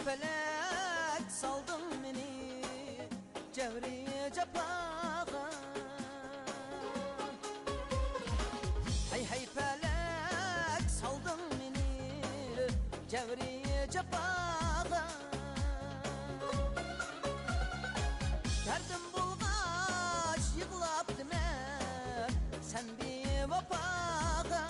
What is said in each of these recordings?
felek saldın beni cevri cepağa. Hey hey felek saldın beni cevri cepağa. Derdim bulgaç yıkılap demem sen bir vapağa.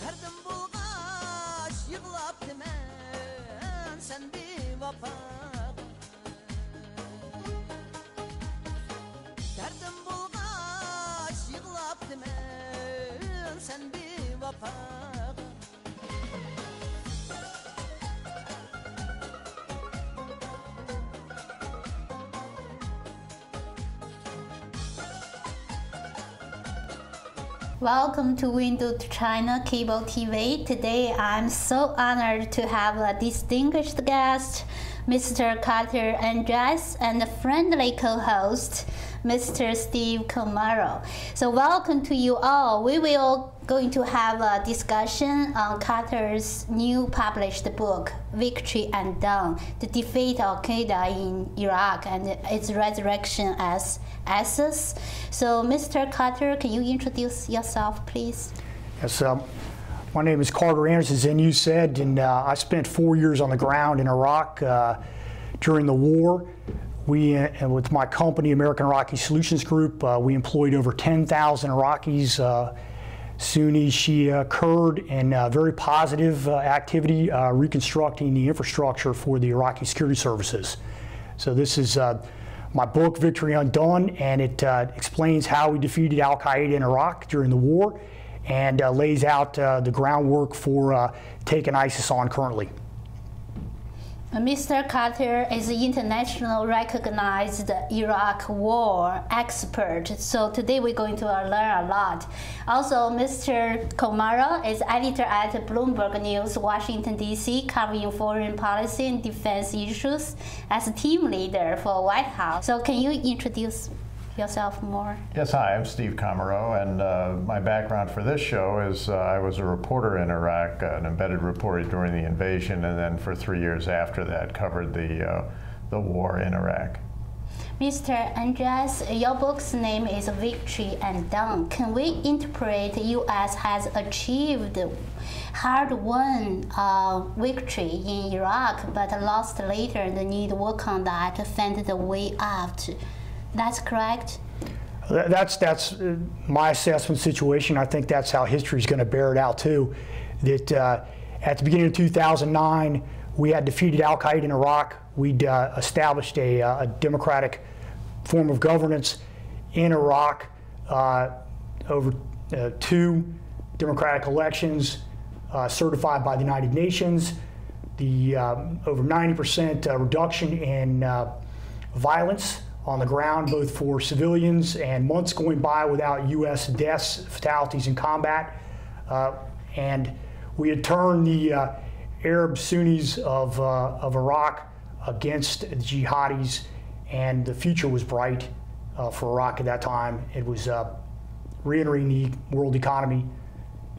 Derdim bulgaç yıkılap demem sen bir vapağa. Derdim bulgaç yıkılap demem sen bir vapağa. Welcome to Window to China Cable TV. Today I'm so honored to have a distinguished guest, Mr. Carter Andress, and a friendly co-host, Mr. Steve Komarow. So welcome to you all. We will going to have a discussion on Carter's new published book, Victory Undone, the defeat of Al-Qaeda in Iraq and its resurrection as ISIS. So Mr. Carter, can you introduce yourself, please? Yes, my name is Carter Andress, as Xinyu said, and I spent 4 years on the ground in Iraq during the war. With my company, American Iraqi Solutions Group, we employed over 10,000 Iraqis, Sunni, Shia, Kurd, and very positive activity reconstructing the infrastructure for the Iraqi security services. So this is my book, Victory Undone, and it explains how we defeated Al-Qaeda in Iraq during the war and lays out the groundwork for taking ISIS on currently. Mr. Carter is an internationally recognized Iraq war expert, so today we're going to learn a lot. Also, Mr. Komarow is editor at Bloomberg News, Washington, D.C., covering foreign policy and defense issues as a team leader for White House. So can you introduce yourself more? Yes, hi, I'm Steve Komarow, and my background for this show is I was a reporter in Iraq, an embedded reporter during the invasion, and then for 3 years after that covered the war in Iraq. Mr. Andress, your book's name is Victory Undone. Can we interpret U.S. has achieved hard-won victory in Iraq, but lost later and need to work on that to find the way out? That's correct? That's my assessment situation. I think that's how history is going to bear it out too. That at the beginning of 2009, we had defeated Al-Qaeda in Iraq. We'd established a democratic form of governance in Iraq, over 2 democratic elections certified by the United Nations, the over 90% reduction in violence on the ground, both for civilians, and months going by without U.S. deaths, fatalities in combat. And we had turned the Arab Sunnis of Iraq against the jihadis, and the future was bright for Iraq at that time. It was re-entering the world economy.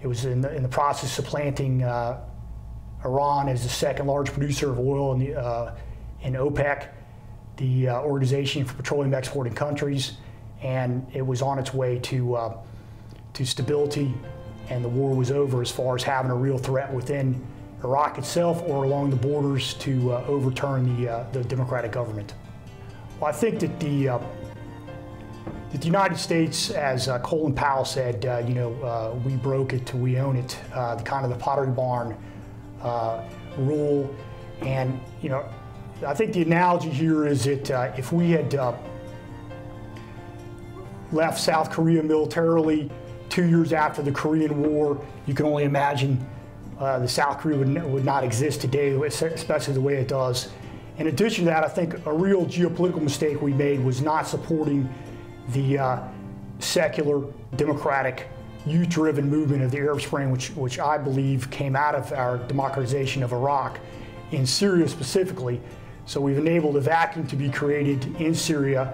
It was in the process of supplanting Iran as the second largest producer of oil in OPEC, the Organization for Petroleum Exporting Countries, and it was on its way to stability, and the war was over as far as having a real threat within Iraq itself or along the borders to overturn the democratic government. Well, I think that the United States, as Colin Powell said, we broke it till we own it, kind of the Pottery Barn rule, and I think the analogy here is that if we had left South Korea militarily 2 years after the Korean War, you can only imagine the South Korea would not exist today, especially the way it does. In addition to that, I think a real geopolitical mistake we made was not supporting the secular, democratic, youth-driven movement of the Arab Spring, which I believe came out of our democratization of Iraq, in Syria specifically. So we've enabled a vacuum to be created in Syria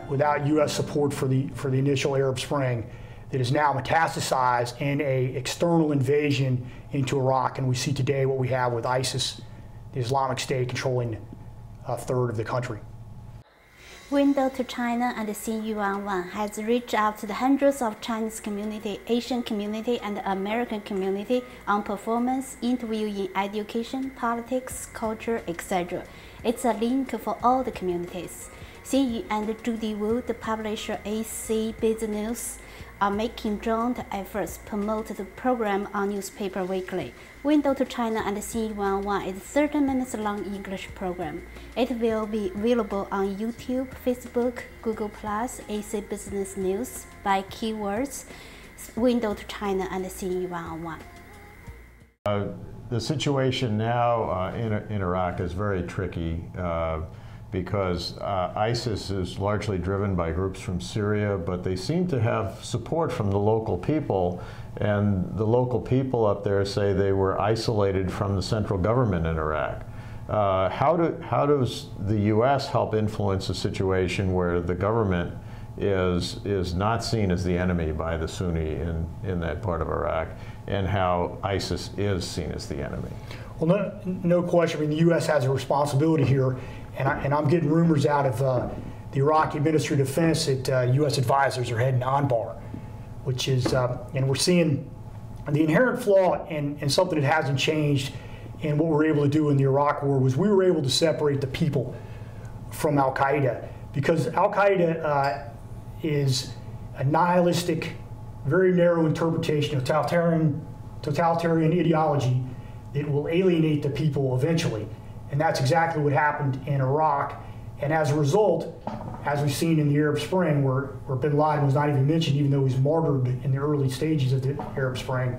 without U.S. support for the initial Arab Spring. that is now metastasized in an external invasion into Iraq, and we see today what we have with ISIS, the Islamic State, controlling a third of the country. Window to China and the Xinyu One has reached out to the hundreds of Chinese community, Asian community, and American community on performance, interview in education, politics, culture, etc. It's a link for all the communities. Xinyu and Judy Wu, the publisher AC Business, are making joint efforts to promote the program on Newspaper Weekly. Window to China and Xinyu One is a 30 minutes long English program. It will be available on YouTube, Facebook, Google+, AC Business News by keywords Window to China and Xinyu One. The situation now in Iraq is very tricky because ISIS is largely driven by groups from Syria, but they seem to have support from the local people, and the local people up there say they were isolated from the central government in Iraq. How does the U.S. help influence a situation where the government is not seen as the enemy by the Sunni in that part of Iraq, and how ISIS is seen as the enemy? Well, no question. I mean, the U.S. has a responsibility here, and I'm getting rumors out of the Iraqi Ministry of Defense that U.S. advisors are heading to Anbar, which is, and we're seeing the inherent flaw in something that hasn't changed in what we were able to do in the Iraq War was we were able to separate the people from Al-Qaeda, because Al-Qaeda is a nihilistic, very narrow interpretation of totalitarian ideology that will alienate the people eventually. And that's exactly what happened in Iraq. And as a result, as we've seen in the Arab Spring, where bin Laden was not even mentioned, even though he was martyred in the early stages of the Arab Spring,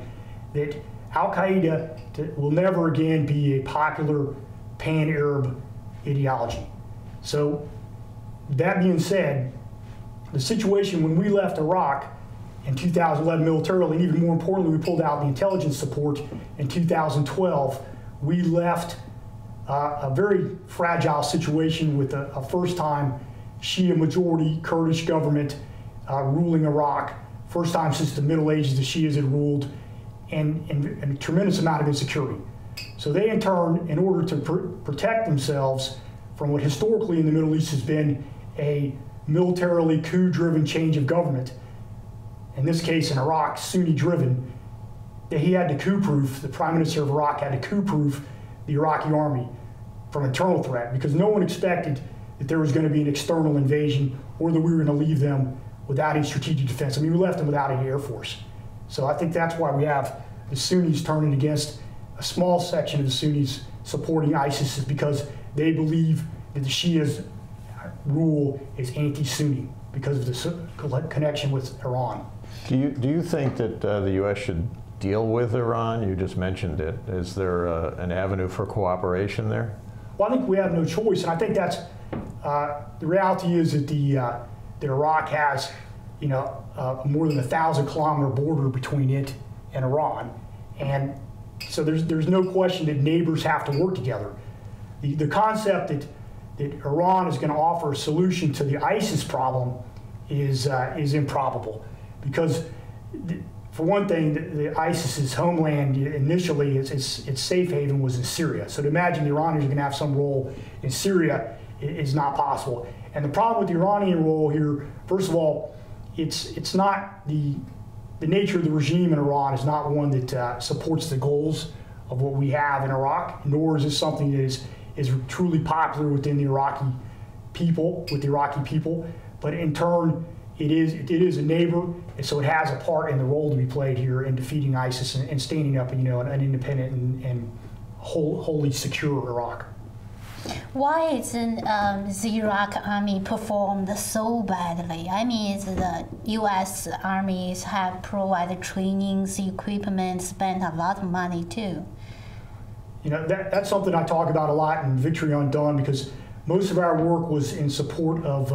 that Al-Qaeda will never again be a popular pan-Arab ideology. So that being said, the situation when we left Iraq in 2011 militarily, and even more importantly, we pulled out the intelligence support in 2012, we left a very fragile situation with a first-time Shia majority Kurdish government ruling Iraq, first time since the Middle Ages the Shias had ruled, and a tremendous amount of insecurity. So they in turn, in order to protect themselves from what historically in the Middle East has been a militarily coup-driven change of government, in this case in Iraq, Sunni-driven, that he had to coup-proof, the Prime Minister of Iraq had to coup-proof the Iraqi army from internal threat, because no one expected that there was going to be an external invasion or that we were going to leave them without any strategic defense. I mean, we left them without any air force. So I think that's why we have the Sunnis turning against a small section of the Sunnis supporting ISIS, is because they believe that the Shias' rule is anti-Sunni because of the connection with Iran. Do you think that the U.S. should deal with Iran? You just mentioned it. Is there an avenue for cooperation there? Well, I think we have no choice, and I think that's the reality is that that Iraq has, more than 1,000-kilometer border between it and Iran, and so there's no question that neighbors have to work together. The concept that Iran is going to offer a solution to the ISIS problem is improbable, because for one thing, the ISIS's homeland initially, its safe haven was in Syria. So to imagine the Iranians are going to have some role in Syria is not possible. And the problem with the Iranian role here, first of all, it's not the nature of the regime in Iran is not one that supports the goals of what we have in Iraq, nor is it something that is truly popular within the Iraqi people, But in turn, it is a neighbor, and so it has a part in the role to be played here in defeating ISIS and standing up, an independent and wholly secure Iraq. Why isn't the Iraq army performed so badly? I mean, the U.S. armies have provided trainings, equipment, spent a lot of money too. That's something I talk about a lot in Victory Undone, because most of our work was in support of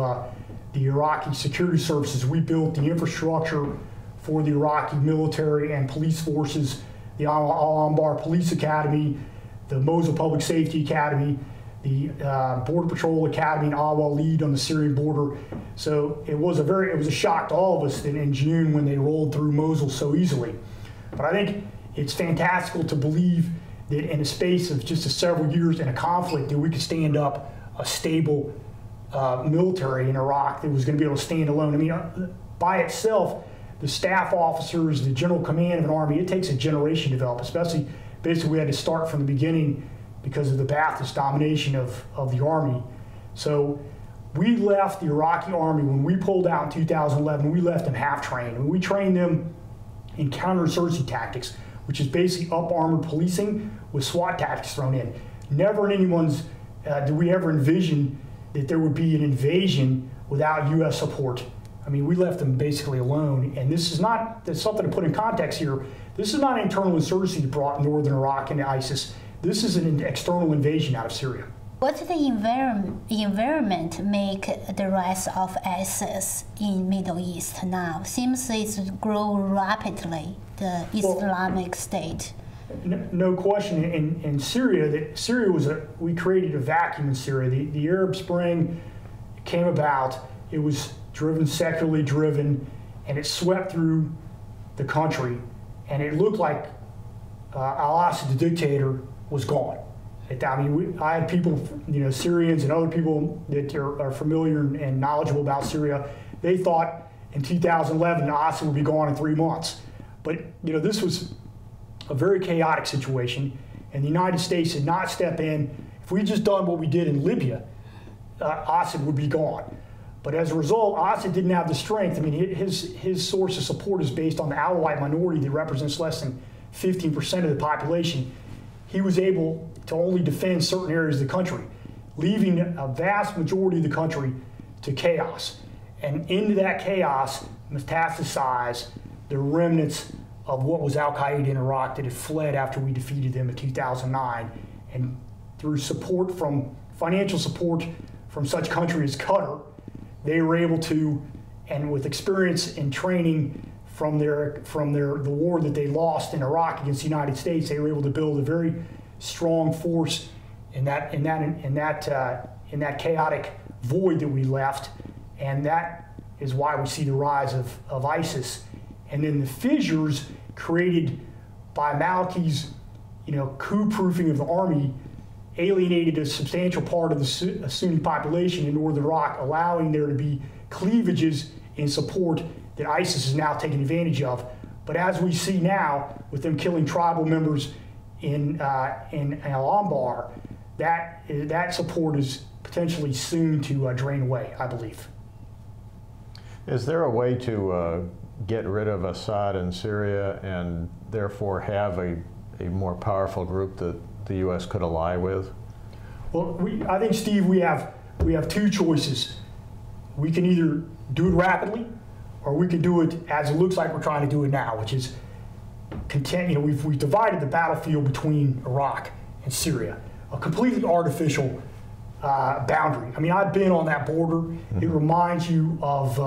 the Iraqi security services. We built the infrastructure for the Iraqi military and police forces, the Al-Anbar Police Academy, the Mosul Public Safety Academy, the Border Patrol Academy in Al Walid on the Syrian border. So it was a shock to all of us in June when they rolled through Mosul so easily. But I think it's fantastical to believe that in a space of just several years in a conflict that we could stand up a stable military in Iraq that was going to be able to stand alone. I mean, by itself, the staff officers, the general command of an army, it takes a generation to develop, especially basically we had to start from the beginning because of the Ba'athist domination of the army. So we left the Iraqi army, when we pulled out in 2011, we left them half-trained. And we trained them in counterinsurgency tactics, which is basically up-armored policing with SWAT tactics thrown in. Never in anyone's did we ever envision that there would be an invasion without U.S. support. I mean, we left them basically alone. And this is not, there's something to put in context here. This is not an internal insurgency that brought northern Iraq into ISIS. This is an external invasion out of Syria. What's the environment make the rise of ISIS in Middle East now? Seems it's grow rapidly, the Islamic State. No question. In Syria, we created a vacuum in Syria. The Arab Spring came about. It was secularly driven, and it swept through the country. And it looked like al-Assad, the dictator, was gone. I mean, I had people, Syrians and other people that are familiar and knowledgeable about Syria. They thought in 2011 Assad would be gone in 3 months. But this was a very chaotic situation, and the United States did not step in. If we had just done what we did in Libya, Assad would be gone. But as a result, Assad didn't have the strength. I mean, his source of support is based on the Alawite minority that represents less than 15% of the population. He was able to only defend certain areas of the country, leaving a vast majority of the country to chaos. And into that chaos metastasized the remnants of what was al-Qaeda in Iraq that had fled after we defeated them in 2009. And through financial support from such countries as Qatar, they were able to, and with experience and training from the war that they lost in Iraq against the United States, they were able to build a very strong force in that chaotic void that we left, and that is why we see the rise of ISIS. And then the fissures created by Maliki's, coup-proofing of the army alienated a substantial part of the Sunni population in northern Iraq, allowing there to be cleavages in support that ISIS is now taking advantage of. But as we see now, with them killing tribal members in Al-Anbar, that support is potentially soon to drain away, I believe. Is there a way to get rid of Assad in Syria and therefore have a more powerful group that the U.S. could ally with? Well, I think, Steve, we have two choices. We can either do it rapidly, or we can do it as it looks like we're trying to do it now, which is we've divided the battlefield between Iraq and Syria, a completely artificial boundary. I mean, I've been on that border. Mm-hmm. It reminds you of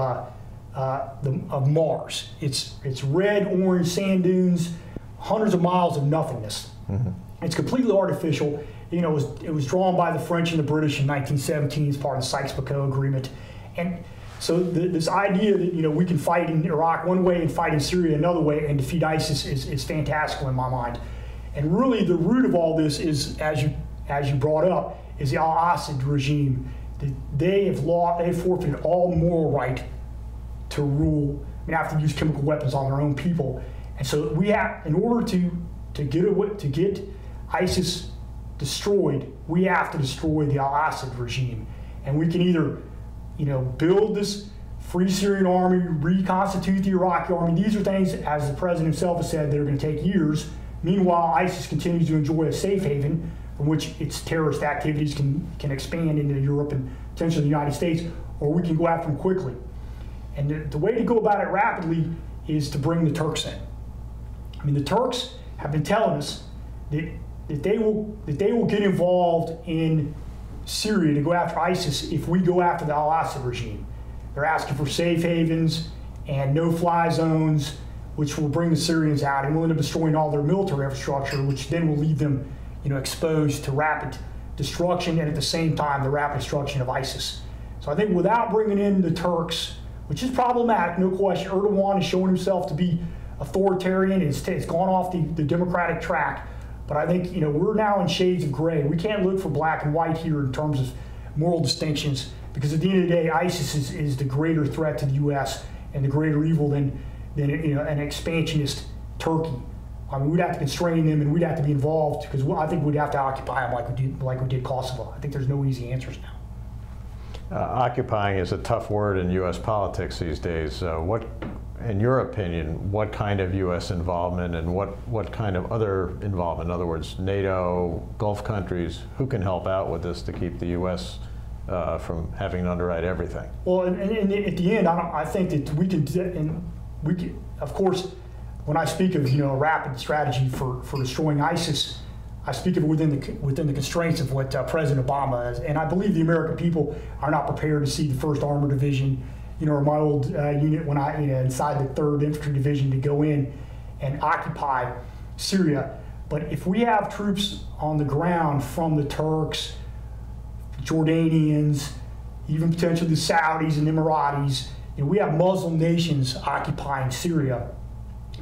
Mars. It's red, orange sand dunes, hundreds of miles of nothingness. Mm-hmm. It's completely artificial. It was drawn by the French and the British in 1917 as part of the Sykes-Picot Agreement. And so this idea that we can fight in Iraq one way and fight in Syria another way and defeat ISIS is fantastical in my mind. And really the root of all this is, as you brought up, is the al-Assad regime. They have forfeited all moral right to rule. I mean, have to use chemical weapons on their own people. And so we have, in order to get ISIS destroyed, we have to destroy the al-Assad regime. And we can either build this free Syrian army, reconstitute the Iraqi army. These are things, as the president himself has said, that are going to take years. Meanwhile, ISIS continues to enjoy a safe haven from which its terrorist activities can expand into Europe and potentially the United States, or we can go after them quickly. And the way to go about it rapidly is to bring the Turks in. I mean, the Turks have been telling us that they will get involved in Syria to go after ISIS if we go after the al-Assad regime. They're asking for safe havens and no-fly zones, which will bring the Syrians out, and will end up destroying all their military infrastructure, which then will leave them, exposed to rapid destruction and at the same time the rapid destruction of ISIS. So I think without bringing in the Turks, which is problematic, no question, Erdogan is showing himself to be authoritarian. It's gone off the democratic track. But I think we're now in shades of gray. We can't look for black and white here in terms of moral distinctions, because at the end of the day, ISIS is the greater threat to the U.S. and the greater evil than an expansionist Turkey. I mean, we'd have to constrain them and we'd have to be involved, because I think we'd have to occupy them like we did Kosovo. I think there's no easy answers now. Occupying is a tough word in U.S. politics these days. What, in your opinion, what kind of U.S. involvement and what kind of other involvement, in other words, NATO, Gulf countries, who can help out with this to keep the U.S. From having to underwrite everything? Well, and at the end, I think that we can, of course, when I speak of a rapid strategy for destroying ISIS, I speak of it within the constraints of what President Obama is, and I believe the American people are not prepared to see the 1st Armored Division, or my old unit when I inside the 3rd Infantry Division to go in and occupy Syria. But if we have troops on the ground from the Turks, Jordanians, even potentially the Saudis and Emiratis, we have Muslim nations occupying Syria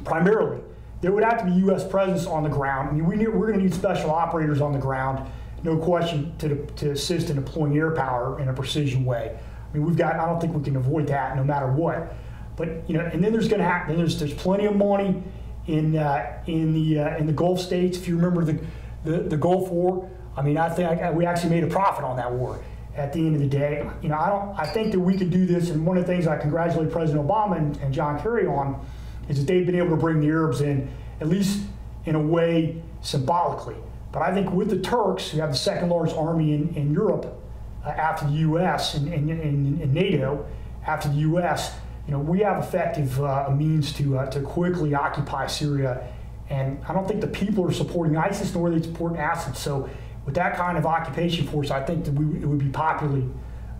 primarily. There would have to be U.S. presence on the ground. I mean, we're going to need special operators on the ground, no question, to assist in deploying air power in a precision way. I mean, I don't think we can avoid that no matter what. But and then there's going to happen. There's plenty of money in the Gulf states. If you remember the Gulf War, I mean, I think we actually made a profit on that war. At the end of the day, I think that we can do this. And one of the things I congratulate President Obama and John Kerry on is that they've been able to bring the Arabs in, at least in a way, symbolically. But I think with the Turks, who have the 2nd largest army in Europe after the U.S. and NATO, after the U.S., we have effective means to quickly occupy Syria. And I don't think the people are supporting ISIS, nor are they supporting Assad. So with that kind of occupation force, I think that it would be popularly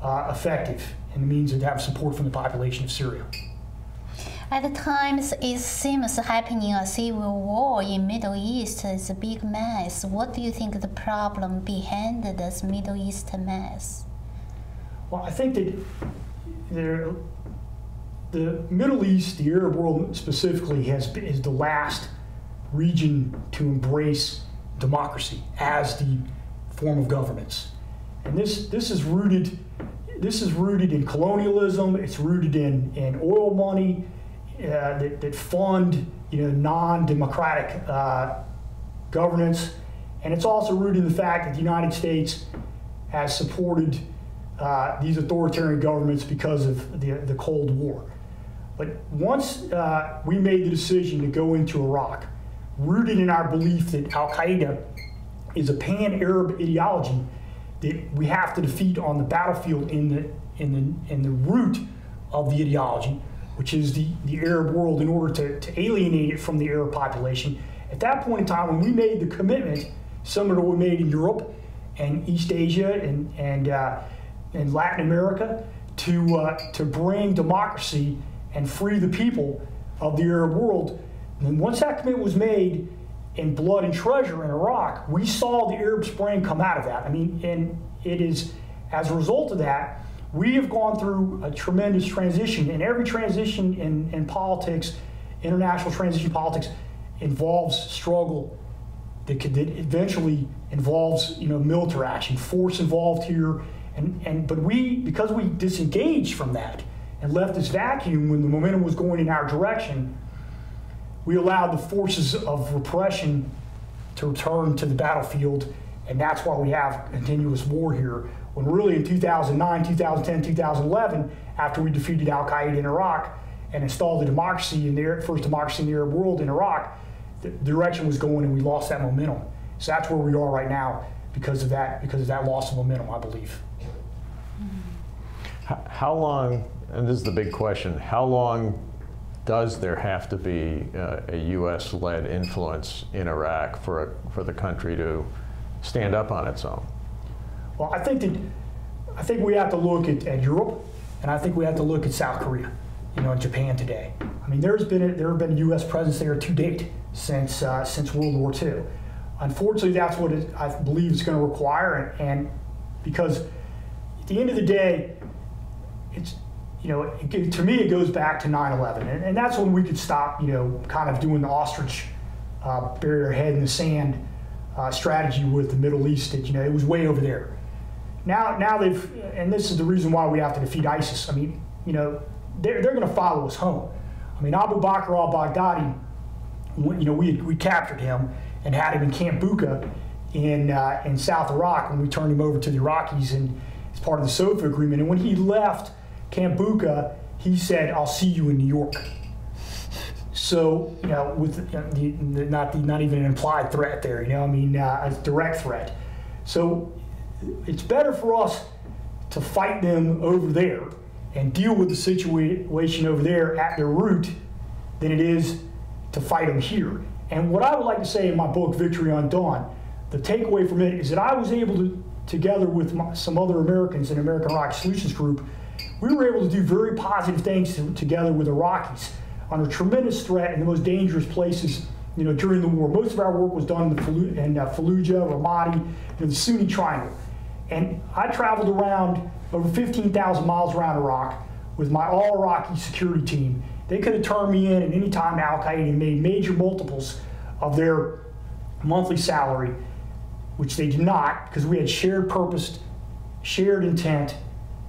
effective in the means of having support from the population of Syria. At times, it seems happening a civil war in Middle East is a big mess. What do you think the problem behind this Middle East mess? Well, I think that the Middle East, the Arab world specifically, is the last region to embrace democracy as the form of governance, and this is rooted in colonialism. It's rooted in oil money that fund non-democratic governance, and it's also rooted in the fact that the United States has supported these authoritarian governments because of the Cold War. But once we made the decision to go into Iraq, rooted in our belief that Al-Qaeda is a pan-Arab ideology that we have to defeat on the battlefield in the root of the ideology, which is the Arab world, in order to alienate it from the Arab population. At that point in time, when we made the commitment, similar to what we made in Europe and East Asia and Latin America, to bring democracy and free the people of the Arab world, and once that commitment was made in blood and treasure in Iraq, we saw the Arab Spring come out of that. I mean, and it is as a result of that, we have gone through a tremendous transition, and every transition in politics, international transition politics, involves struggle that eventually involves military action, force involved here, but because we disengaged from that and left this vacuum when the momentum was going in our direction, we allowed the forces of repression to return to the battlefield, and that's why we have continuous war here. When really in 2009, 2010, 2011, after we defeated Al-Qaeda in Iraq and installed the democracy first democracy in the Arab world in Iraq, the direction was going and we lost that momentum. So that's where we are right now because of that loss of momentum, I believe. How long, and this is the big question, how long does there have to be a U.S.-led influence in Iraq for the country to stand up on its own? Well, I think we have to look at Europe, and I think we have to look at South Korea, and Japan today. I mean, there have been a U.S. presence there to date since World War II. Unfortunately, that's what I believe it's going to require, and because at the end of the day, it's, to me, it goes back to 9/11, and that's when we could stop, kind of doing the ostrich bury our head in the sand strategy with the Middle East. That it was way over there. Now they've, and this is the reason why we have to defeat ISIS. I mean, they're going to follow us home. I mean, Abu Bakr al-Baghdadi, we captured him and had him in Camp Bucca in South Iraq when we turned him over to the Iraqis and as part of the SOFA agreement. And when he left Camp Bucca, he said, "I'll see you in New York." So, with not even an implied threat there, a direct threat. So it's better for us to fight them over there and deal with the situation over there at their root than it is to fight them here. And what I would like to say in my book, Victory Undone, the takeaway from it is that I was able to, together with some other Americans in American Iraqi Solutions Group, we were able to do very positive things together with Iraqis under tremendous threat in the most dangerous places, during the war. Most of our work was done in Fallujah, Ramadi, the Sunni Triangle. And I traveled around over 15,000 miles around Iraq with my all-Iraqi security team. They could have turned me in at any time to Al-Qaeda and made major multiples of their monthly salary, which they did not, because we had shared purpose, shared intent,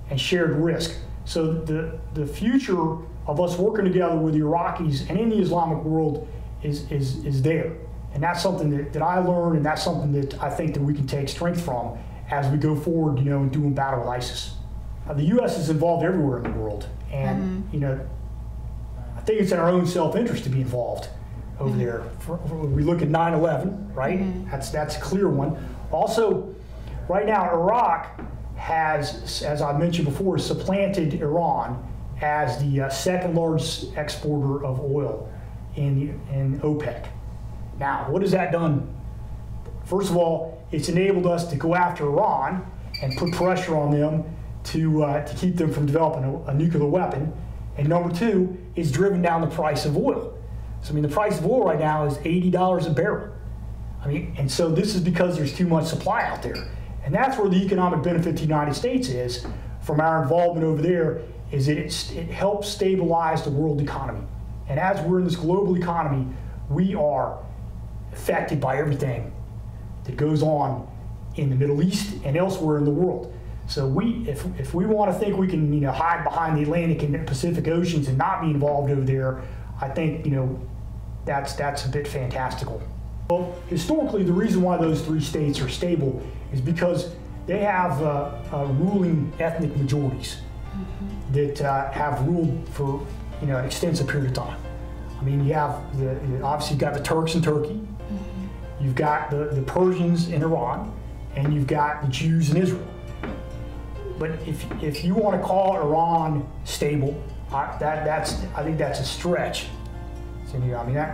and shared risk. So the future of us working together with the Iraqis and in the Islamic world is there. And that's something that I learned, and that's something that I think that we can take strength from as we go forward, and doing battle with ISIS. The U.S. is involved everywhere in the world, and I think it's in our own self-interest to be involved over there. We look at 9/11, right? That's a clear one. Also, right now, Iraq has, as I mentioned before, supplanted Iran as the second largest exporter of oil in OPEC. Now, what has that done? First of all, it's enabled us to go after Iran and put pressure on them to keep them from developing a nuclear weapon. And number two, it's driven down the price of oil. So, the price of oil right now is $80 a barrel. And so this is because there's too much supply out there. And that's where the economic benefit to the United States is from our involvement over there, is that it helps stabilize the world economy. And as we're in this global economy, we are affected by everything that goes on in the Middle East and elsewhere in the world. So if we want to think we can hide behind the Atlantic and Pacific Oceans and not be involved over there, I think that's a bit fantastical. Well, historically, the reason why those three states are stable is because they have ruling ethnic majorities that have ruled for an extensive period of time. You have obviously you've got the Turks in Turkey, you've got the Persians in Iran, and you've got the Jews in Israel. But if you want to call Iran stable, I think that's a stretch. So,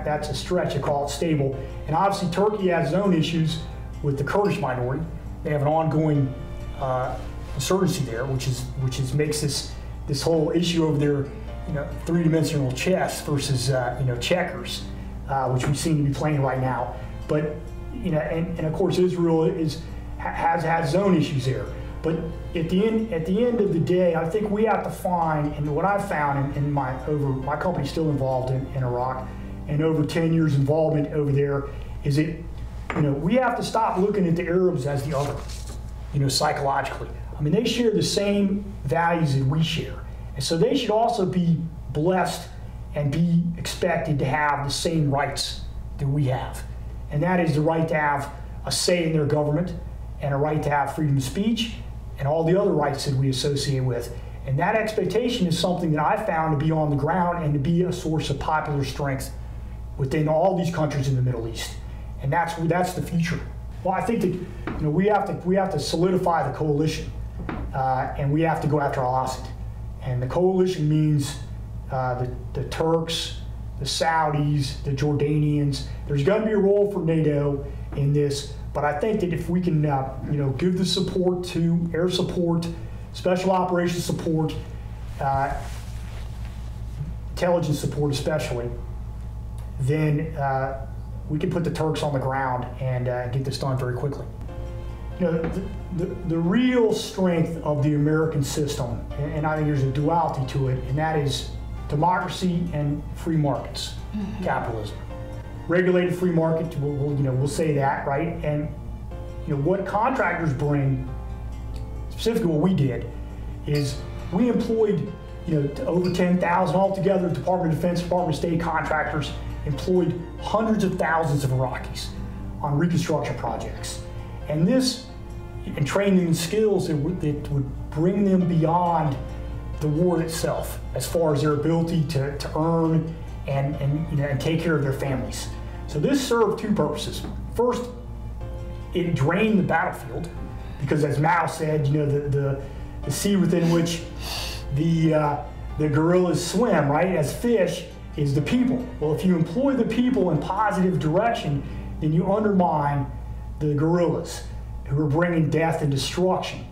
that's a stretch to call it stable. And obviously Turkey has its own issues with the Kurdish minority. They have an ongoing insurgency there, which makes this whole issue over there, three-dimensional chess versus checkers, which we seem to be playing right now. But and of course Israel has its own issues there. But at the end of the day, I think we have to find, and what I've found in my company's still involved in Iraq, and over 10 years involvement over there, is that we have to stop looking at the Arabs as the other, psychologically. They share the same values that we share, and so they should also be blessed and be expected to have the same rights that we have, and that is the right to have a say in their government and a right to have freedom of speech and all the other rights that we associate with. And that expectation is something that I found to be on the ground and to be a source of popular strength within all these countries in the Middle East. And that's the future. Well, I think that we have to solidify the coalition, and we have to go after Al-Assad. And the coalition means the Turks, the Saudis, the Jordanians. There's going to be a role for NATO in this. But I think that if we can, give the support to air support, special operations support, intelligence support especially, then we can put the Turks on the ground and get this done very quickly. You know, the real strength of the American system, and I think there's a duality to it, and that is democracy and free markets, capitalism. Regulated free market, we'll say that, right? And what contractors bring, specifically what we did, is we employed over 10,000 altogether. Department of Defense, Department of State contractors employed hundreds of thousands of Iraqis on reconstruction projects, and trained them in skills that would bring them beyond the war itself, as far as their ability to earn and take care of their families. So this served two purposes. First, it drained the battlefield, because as Mao said, the sea within which the guerrillas swim, right, as fish, is the people. Well, if you employ the people in positive direction, then you undermine the guerrillas who are bringing death and destruction.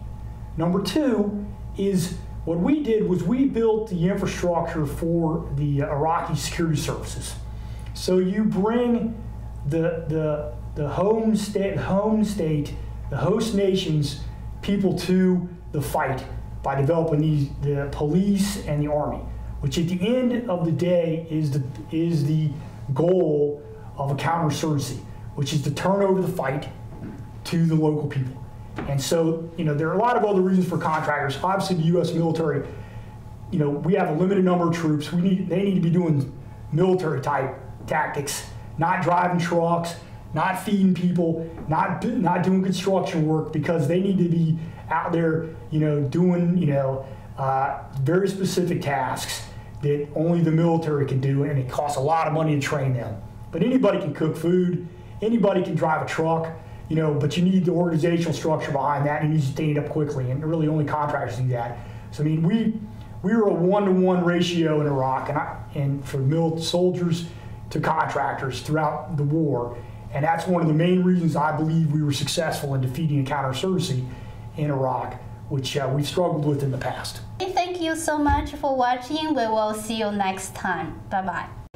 Number two is, what we did was we built the infrastructure for the Iraqi security services. So you bring the home state, the host nation's people to the fight by developing the police and the army, which at the end of the day is the goal of a counterinsurgency, which is to turn over the fight to the local people. And so, there are a lot of other reasons for contractors. Obviously, the U.S. military, we have a limited number of troops. They need to be doing military type tactics, not driving trucks, not feeding people, not doing construction work, because they need to be out there, doing, very specific tasks that only the military can do, and it costs a lot of money to train them. But anybody can cook food, anybody can drive a truck, but you need the organizational structure behind that, and you need to stand up quickly, and really only contractors do that. So, we were a 1-to-1 ratio in Iraq, and for soldiers to contractors throughout the war, and that's one of the main reasons I believe we were successful in defeating counterinsurgency in Iraq, which we've struggled with in the past. Thank you so much for watching. We will see you next time. Bye-bye.